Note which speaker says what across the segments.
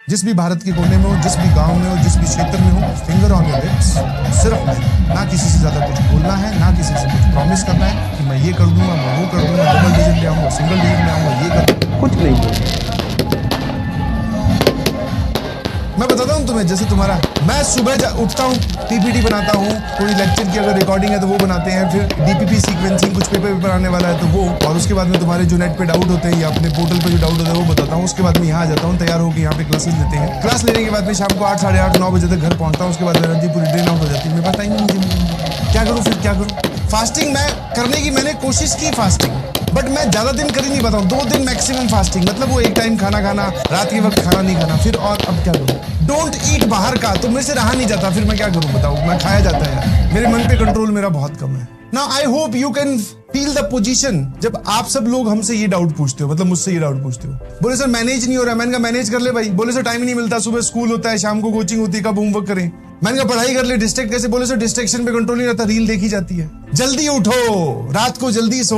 Speaker 1: जिस भी भारत के कोने में हो, जिस भी गांव में हो, जिस भी क्षेत्र में हो, फिंगर ऑन योर लिप्स, सिर्फ मैं। ना किसी से ज्यादा कुछ बोलना है, ना किसी से कुछ प्रॉमिस करना है कि मैं ये कर दूंगा, मैं वो कर दूंगा, डबल डिजिट ले आऊंगा, सिंगल डिजिट ले आऊंगा, ये कर दूंगा, कुछ नहीं बोलना। मैं बताता हूँ तुम्हें, जैसे तुम्हारा मैं सुबह उठता हूँ, पीपीटी बनाता हूँ, कोई लेक्चर की अगर रिकॉर्डिंग है तो वो बनाते हैं, फिर डीपीपी सीक्वेंसिंग कुछ पेपर आने वाला है तो वो, और उसके बाद में तुम्हारे जो नेट पे डाउट होते हैं या अपने पोर्टल पे जो डाउट होता है वो बताता हूँ। उसके बाद में यहाँ आ जाता हूँ, तैयार होकर यहाँ पे क्लासेस लेते हैं। क्लास लेने के बाद में शाम को 8, साढ़े 8, 9 बजे तक घर पहुंचता हूँ। उसके बाद एनर्जी पूरी ड्रेन आउट हो जाती है, मेरे पास टाइम ही नहीं, क्या करूँ फिर क्या करूँ। फास्टिंग मैं करने की मैंने कोशिश की फास्टिंग, बट मैं ज्यादा दिन कर ही नहीं पाता हूँ। 2 दिन मैक्सिमम फास्टिंग, मतलब वो एक टाइम खाना खाना, रात के वक्त खाना नहीं खाना, फिर और अब क्या करूँ। डोंट ईट बाहर का, तो मेरे से रहा नहीं जाता, फिर मैं क्या करूँ बताओ। मैं खाया जाता है, मेरे मन पे कंट्रोल मेरा बहुत कम है। Now I hope you can feel the position जब आप सब लोग हमसे ये डाउट पूछते हो, मतलब मुझसे ये डाउट पूछते हो। बोले सर मैनेज नहीं हो रहा। मैंने कहा मैनेज कर ले भाई। बोले सर टाइम ही नहीं मिलता, सुबह स्कूल होता है, शाम को कोचिंग होती है, कब होमवर्क करें। मैंने कहा पढ़ाई कर ले, डिस्ट्रैक्ट कैसे। बोले सर डिस्ट्रैक्शन पे कंट्रोल नहीं रहता, रील देखी जाती है। जल्दी उठो, रात को जल्दी सो।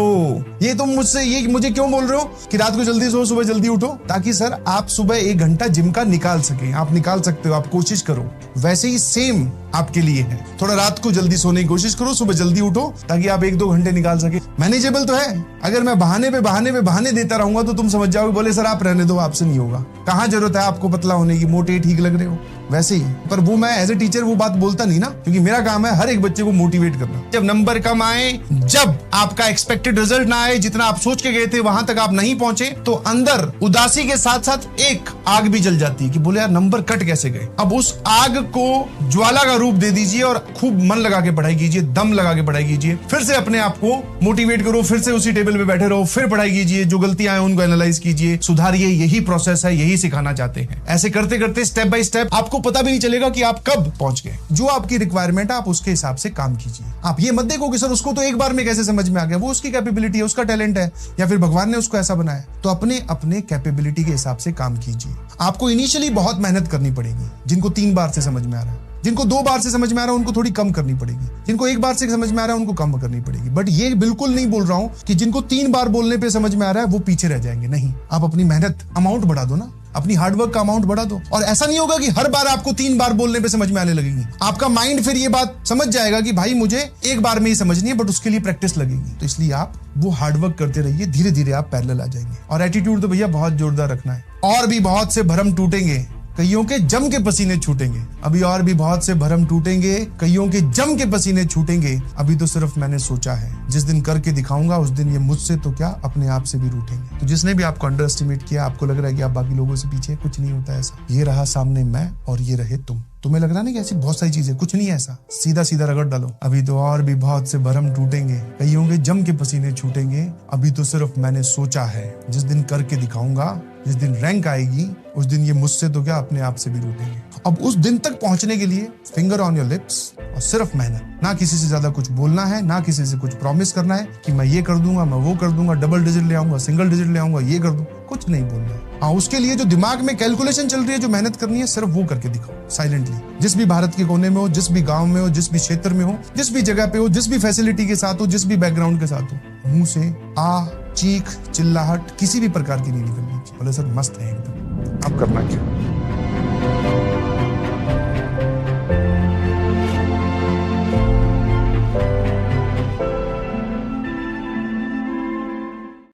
Speaker 1: ये तुम मुझसे ये मुझे क्यों बोल रहे हो कि रात को जल्दी सो, सुबह जल्दी उठो, ताकि सर आप सुबह 1 घंटा जिम का निकाल सकें। आप निकाल सकते हो, आप कोशिश करो। वैसे ही सेम आपके लिए है, थोड़ा रात को जल्दी सोने की कोशिश करो, सुबह जल्दी उठो, ताकि आप 1-2 घंटे निकाल सके। मैनेजेबल तो है। अगर मैं बहाने देता रहूंगा तो तुम समझ जाओगे, बोले सर आप रहने दो, आपसे नहीं होगा। कहाँ जरूरत है आपको पतला होने की, मोटे ठीक लग रहे हो वैसे ही। पर वो मैं एज ए टीचर वो बात बोलता नहीं ना, क्योंकि मेरा काम है हर एक बच्चे को मोटिवेट करना। जब नंबर कम आए, जब आपका एक्सपेक्टेड रिजल्ट ना आए, जितना आप सोच के गए थे वहां तक आप नहीं पहुंचे, तो अंदर उदासी के साथ साथ एक आग भी जल जाती है कि बोले यार नंबर कट कैसे गए। अब उस आग को ज्वाला का रूप दे दीजिए और खूब मन लगा के पढ़ाई कीजिए, दम लगा के पढ़ाई कीजिए। फिर से अपने आप को मोटिवेट करो, फिर से उसी टेबल पे बैठे रहो, फिर पढ़ाई कीजिए, जो गलतियां हैं उनको एनालाइज कीजिए, सुधारिए। यही प्रोसेस है, यही सिखाना चाहते हैं। ऐसे करते करते स्टेप बाय स्टेप आपको पता भी नहीं चलेगा कि आप कब पहुंच गए। जो आपकी रिक्वायरमेंट है आप उसके हिसाब से काम कीजिए। आप ये मत देखो कि सर उसको तो एक बार में कैसे समझ में आ गया, वो उसकी कैपेबिलिटी है, उसका टैलेंट है, या फिर भगवान ने उसको ऐसा बनाया। तो अपने अपने कैपेबिलिटी के हिसाब से काम कीजिए। आपको इनिशियली बहुत मेहनत करनी पड़ेगी। जिनको 3 बार से समझ में आ रहा है, जिनको 2 बार से समझ में आ रहा है उनको थोड़ी कम करनी पड़ेगी, जिनको 1 बार से समझ में आ रहा है उनको कम करनी पड़ेगी। बट ये बिल्कुल नहीं बोल रहा हूं कि जिनको 3 बार बोलने पे समझ में आ रहा है वो पीछे रह जाएंगे। नहीं, आप अपनी मेहनत अमाउंट बढ़ा दो ना, अपनी हार्डवर्क का अमाउंट बढ़ा दो। और ऐसा नहीं होगा कि हर बार आपको 3 बार बोलने पे समझ में आने लगेगी। आपका माइंड फिर ये बात समझ जाएगा कि भाई मुझे 1 बार में ही समझनी है, बट उसके लिए प्रैक्टिस लगेगी। तो इसलिए आप वो हार्डवर्क करते रहिए, धीरे धीरे आप पैरेलल आ जाएंगे। और एटीट्यूड तो भैया बहुत जोरदार रखना है। और भी बहुत से भरम टूटेंगे, कईयों के जम के पसीने छूटेंगे। अभी और भी बहुत से भरम टूटेंगे, कईयों के जम के पसीने छूटेंगे। अभी तो सिर्फ मैंने सोचा है, जिस दिन करके दिखाऊंगा उस दिन ये मुझसे तो क्या अपने आप से भी रूठेंगे। तो जिसने भी आपको अंडर एस्टिमेट किया, आपको लग रहा है कि आप बाकी लोगों से पीछे, कुछ नहीं होता ऐसा। ये रहा सामने मैं और ये रहे तुम। तुम्हें लग रहा नहीं कि ऐसी बहुत सारी चीजें, कुछ नहीं है ऐसा। सीधा सीधा रगड़ डालो। अभी तो और भी बहुत से भरम टूटेंगे, कईयों के जम के पसीने छूटेंगे। अभी तो सिर्फ मैंने सोचा है, जिस दिन करके दिखाऊंगा, जिस दिन रैंक आएगी उस दिन ये मुझसे तो क्या अपने आप से भी रूठेंगे। अब उस दिन तक पहुंचने के लिए फिंगर ऑन योर लिप्स और सिर्फ मेहनत। ना किसी से ज्यादा कुछ बोलना है, ना किसी से कुछ प्रॉमिस करना है कि मैं ये कर दूंगा, मैं वो कर दूंगा, डबल डिजिट ले आऊंगा, सिंगल डिजिट ले आऊंगा, ये कर दूं, कुछ नहीं बोलना है। हाँ, उसके लिए जो दिमाग में कैलकुलेशन चल रही है, जो मेहनत करनी है, सिर्फ वो करके दिखाओ साइलेंटली। जिस भी भारत के कोने में हो, जिस भी गांव में हो, जिस भी क्षेत्र में हो, जिस भी जगह पे हो, जिस भी फैसिलिटी के साथ हो, जिस भी बैकग्राउंड के साथ हो, मुंह से आ, चीख, चिल्लाहट किसी भी प्रकार की नहीं निकलनी चाहिए। बोले सर मस्त है एकदम। अब करना क्या?